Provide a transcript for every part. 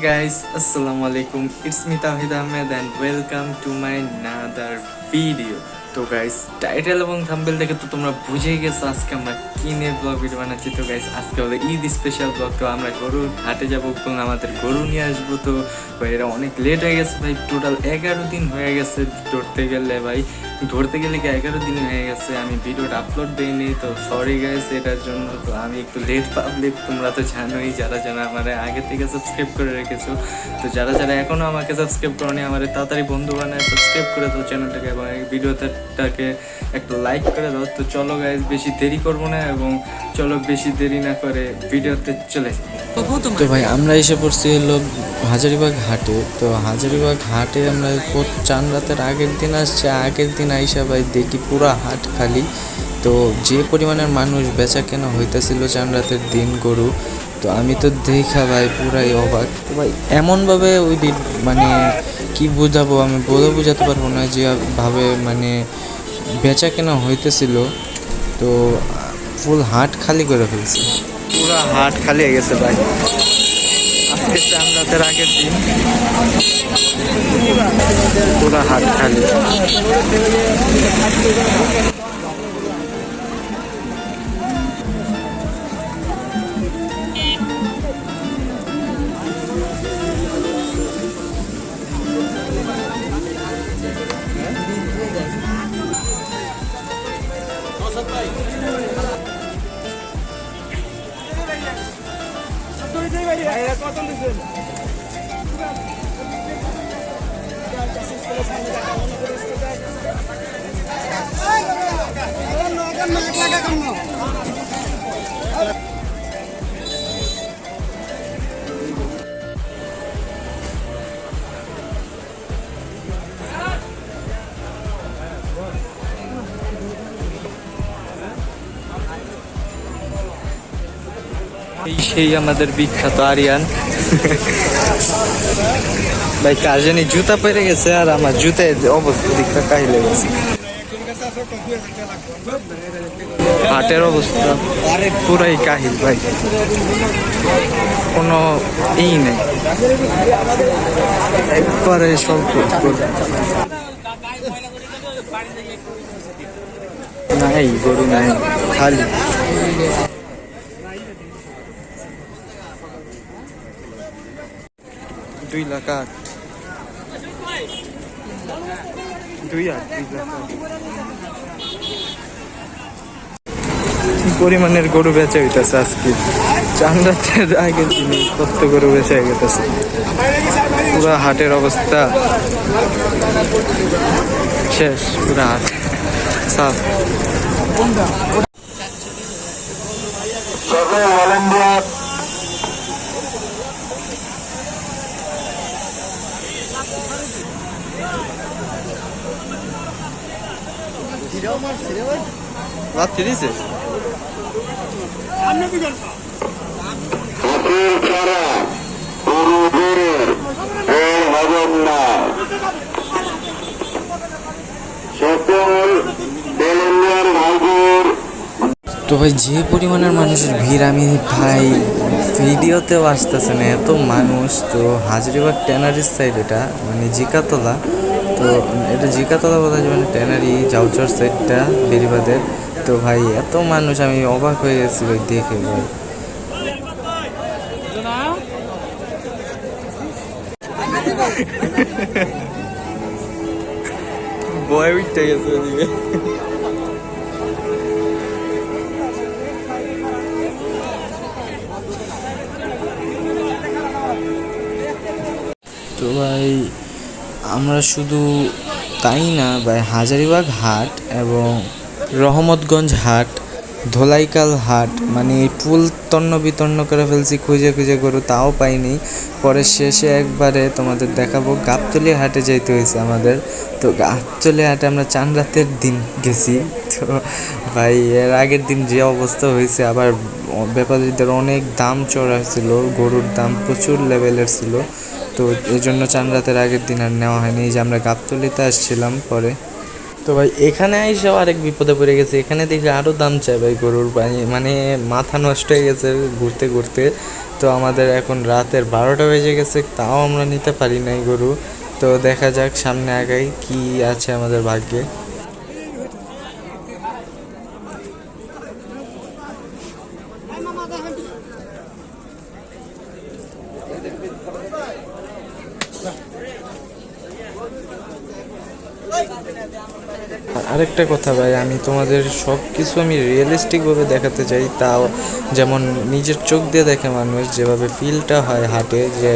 guys, Assalamualaikum. It's me Tawhid Ahmed and welcome to my another video. তো guys title এবং thumbnail দেখে তো তোমরা বুঝেই গেছো আজকে আমরা কি নিয়ে ব্লগ ভিডিও বানাচ্ছি। তো গাইস আজকে হলো ঈদ স্পেশাল ব্লগ। তো আমরা গরু হাটে যাবো, আমাদের গরু নিয়ে আসবো। তো ভাই এরা অনেক লেট হয়ে গেছে ভাই, টোটাল 11 দিন হয়ে গেছে ধরতে গেলে কি 11 দিন হয়ে গেছে আমি ভিডিওটা আপলোড দিইনি। তো সরি গাইস এটার জন্য। তো আমি একটু লেট পাবলিক, তোমরা তো জানোই, যারা আমার আগে থেকে সাবস্ক্রাইব করে রেখেছো। তো যারা এখনও আমাকে সাবস্ক্রাইব করোনি, আমার তাড়াতাড়ি বন্ধু বানায় সাবস্ক্রাইব করে দাও চ্যানেলটাকে এবং এই ভিডিওটাকে একটা লাইক করে দাও। তো চলো গাইস বেশি দেরি করবো না এবং চলো বেশি দেরি না করে ভিডিওতে চলে যাই। তো ভাই আমরা এসে পড়ছি হলো হাজারীবাগ হাটে। তো হাজারীবাগ হাটে আমরা চান রাতের আগের দিন আসছে, আগের দিন আইসা ভাই দেখি পুরা হাট খালি। তো যে পরিমাণের মানুষ বেচা কেনা হইতেছিল চান রাতের দিন গরু, তো আমি তো দেখা ভাই পুরাই অবাক। তো ভাই এমনভাবে ওই দিন মানে কি বুঝাবো, আমি বোঝাতে পারবো না যেভাবে মানে বেচা কেনা হইতেছিল। তো ফুল হাট খালি করে ফেলছে, পুরা হাট খালি হয়ে গেছে ভাই। আজকে চান রাতের আগের দিন, পুরা হাট খালি। সেই আমাদের বিখ্যাত আরিয়ান ভাই, কার জানি জুতা পরে গেছে আর আমার জুতায় অবস্থা দিকটা কাহিলে গেছে। হাটের অবস্থা পুরাই কাহিল ভাই, কোনো নেই, একবারে স্বল্প নাই, গরু নাই, খালি। দুই লাখ আট, 2 লাখ পরিমাণের গরু বেচা হইতেছে আজকে। চান রাতের আগের দিনে কত গরু বেচা হয়ে গেছে। পুরা হাটের অবস্থা শেষ, পুরা হাট সাফ। রাত্রি দিছে তো ভাই যে পরিমাণের মানুষের ভিড়, আমি ভাই ভিডিওতেও আসতেছে না এত মানুষ। তো হাজারীবাগ ট্যানারির সাইড, এটা মানে জিকাতলা। তো এটা জিকাতলা বলা যায়, মানে ট্যানারি জাউচর সাইডটা বেরিবাদের। তো ভাই এত মানুষ, আমি অবাক হয়ে গেছি ভাই দেখে ভাই। বয় উঠতে গেছে ওদিকে। তো ভাই আমরা শুধু তাই না ভাই, হাজারীবাগ হাট এবং রহমতগঞ্জ হাট, ধোলাইকাল হাট, মানে ফুল তন্ন বিতন্ন করে ফেলছি খুঁজে গরু, তাও পাইনি। পরে শেষে একবারে তোমাদের দেখাবো গাবতলী হাটে যাইতে হয়েছে আমাদের। তো গাবতলী হাটে আমরা চান রাতের দিন গেছি। তো ভাই এর আগের দিন যে অবস্থা হয়েছে, আবার ব্যাপারীদের অনেক দাম চড়া ছিল, গরুর দাম প্রচুর লেভেলের ছিল। তো এই জন্য চান রাতের আগের দিন আর নেওয়া হয়নি। এই যে আমরা গাবতলীতে আসছিলাম পরে। তো ভাই এখানে আইসাও আরেক বিপদে পড়ে গেছে, এখানে দেখে আরও দাম চাই ভাই গরুর, ভাই মানে মাথা নষ্ট হয়ে গেছে ঘুরতে ঘুরতে। তো আমাদের এখন রাতের 12টা বেজে গেছে, তাও আমরা নিতে পারি নাই গরু। তো দেখা যাক সামনে আগাই কি আছে আমাদের ভাগ্যে। আরেকটা কথা ভাই, আমি তোমাদের সব কিছু আমি রিয়েলিস্টিকভাবে দেখাতে চাই, তাও যেমন নিজের চোখ দিয়ে দেখে মানুষ যেভাবে ফিলটা হয় হাটে যে,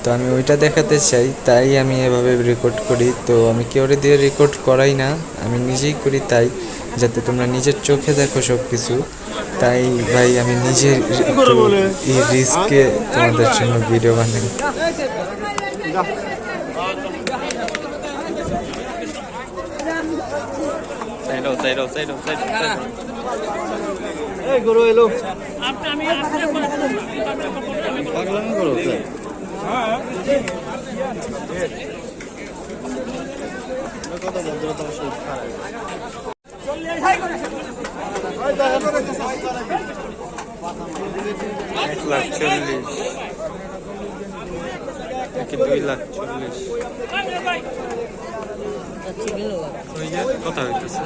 তো আমি ওইটা দেখাতে চাই, তাই আমি এভাবে রেকর্ড করি। তো আমি কেউরে দিয়ে রেকর্ড করাই না, আমি নিজেই করি, তাই যাতে তোমরা নিজের চোখে দেখো সব কিছু। তাই ভাই আমি নিজে এই রিস্কে তোমাদের জন্য ভিডিও বানাই। এই গরু এলো এক লাখ 40 নাকি 2,40,000 ওই যে কথা হইতেছে।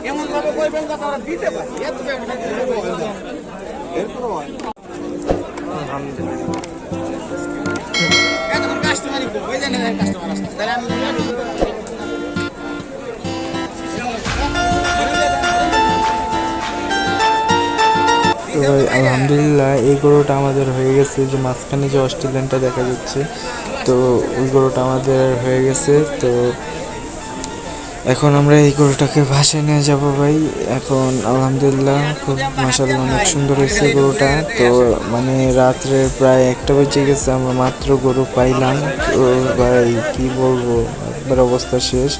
কেমন ভাবে কইবেন কথা ওরা দিতে পারে এত এতক্ষণ কাস্টমারই ওই জায়গায় কাস্টমার আসছে তাহলে আমি তো ভাই আলহামদুলিল্লাহ এই গরুটা আমাদের হয়ে গেছে, যে মাঝখানে যে অস্ট্রেলিয়ানটা দেখা যাচ্ছে, তো ওই গরুটা আমাদের হয়ে গেছে। তো এখন আমরা এই গরুটাকে বাসায় নিয়ে যাব ভাই। এখন আলহামদুলিল্লাহ খুব মাশাআল্লাহ অনেক সুন্দর হয়েছে গরুটা। তো মানে রাত্রে প্রায় 1টা বেজে গেছে, আমরা মাত্র গরু পাইলাম। তো ভাই কি বলবো, একবার অবস্থা শেষ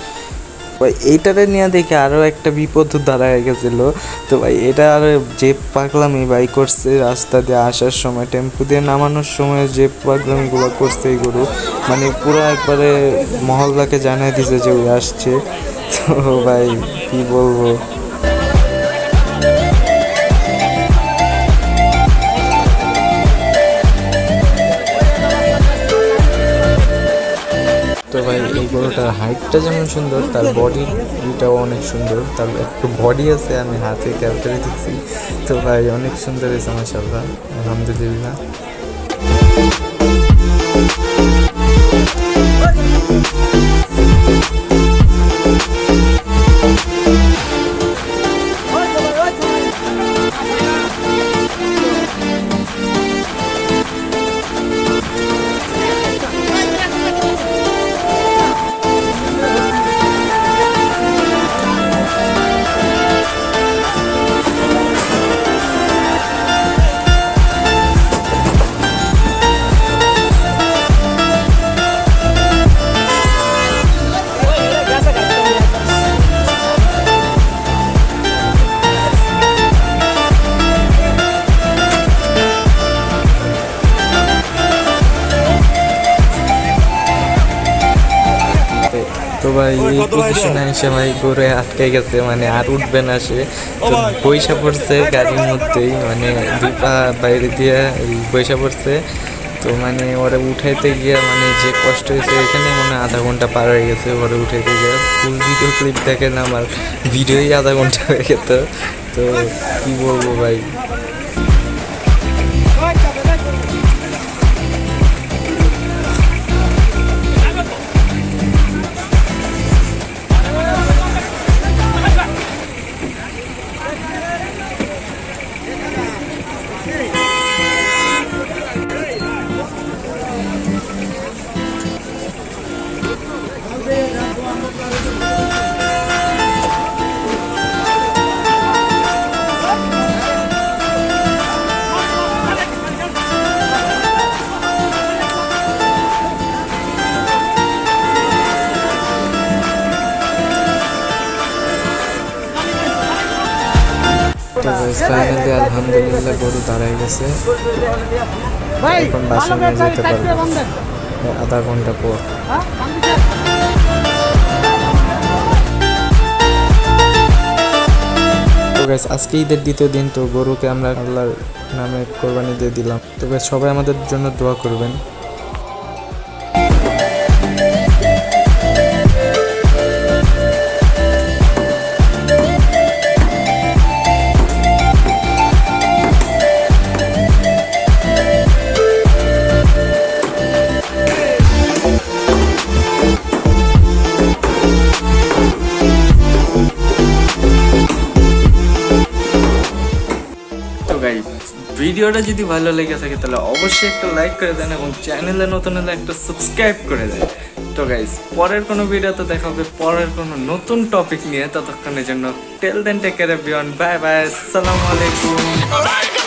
ভাই। এইটারে নিয়ে দেখে আরও একটা বিপদ দাঁড়ায় গেছিলো। তো ভাই এটা আর যে পাগলামি ভাই করছে, রাস্তা দিয়ে আসার সময় টেম্পু দিয়ে নামানোর সময় যে পাগলামিগুলো করছে এই গরু, মানে পুরো একবারে মহল্লাকে জানাই দিছে যে ওই আসছে। তো ভাই কি বলবো। তো ভাই এই গরুটার হাইটটা যেমন সুন্দর, তার বডিটাও অনেক সুন্দর। তার একটু বডি আছে, আমি হাতে ক্যালকুলেট দিচ্ছি। তো ভাই অনেক সুন্দর হয়েছে মাশাআল্লাহ, আলহামদুলিল্লাহ। তো ভাই এই পজিশনে এসে ভাই গরু আটকে গেছে, মানে আর উঠবে না সে। তো বৈশা পড়ছে গাড়ির মধ্যেই, মানে 2 পা বাইরে দিয়ে বৈশা পড়ছে। তো মানে ওরা উঠাইতে গিয়ে মানে যে কষ্ট হয়েছে, এখানে মনে হয় আধা ঘন্টা পার হয়ে গেছে ওরা উঠাইতে গিয়ে। ফুল ভিডিও ক্লিপ দেখেন, আমার ভিডিওই আধা ঘন্টা হয়ে গেত। তো কী বলবো ভাই। ফাইনালি আলহামদুলিল্লাহ গরু দাঁড়ায় গেছে। ভাই এখন বাসায় নিয়ে যেতে পারবো আধা ঘন্টা পর। তো গাইস আজকে ঈদের দ্বিতীয় দিন, তো গরুকে আমরা আল্লাহর নামে কোরবানি দিয়ে দিলাম। তো গাইস সবাই আমাদের জন্য দোয়া করবেন। তো গাইস ভিডিওটা যদি ভালো লেগে থাকে তাহলে অবশ্যই একটা লাইক করে দেন এবং চ্যানেলে নতুন হলে একটা সাবস্ক্রাইব করে দেন। তো গাইস পরের কোনো ভিডিওতে দেখা হবে পরের কোনো নতুন টপিক নিয়ে। ততক্ষণের জন্য till then take care everyone, bye bye, আসসালামু আলাইকুম।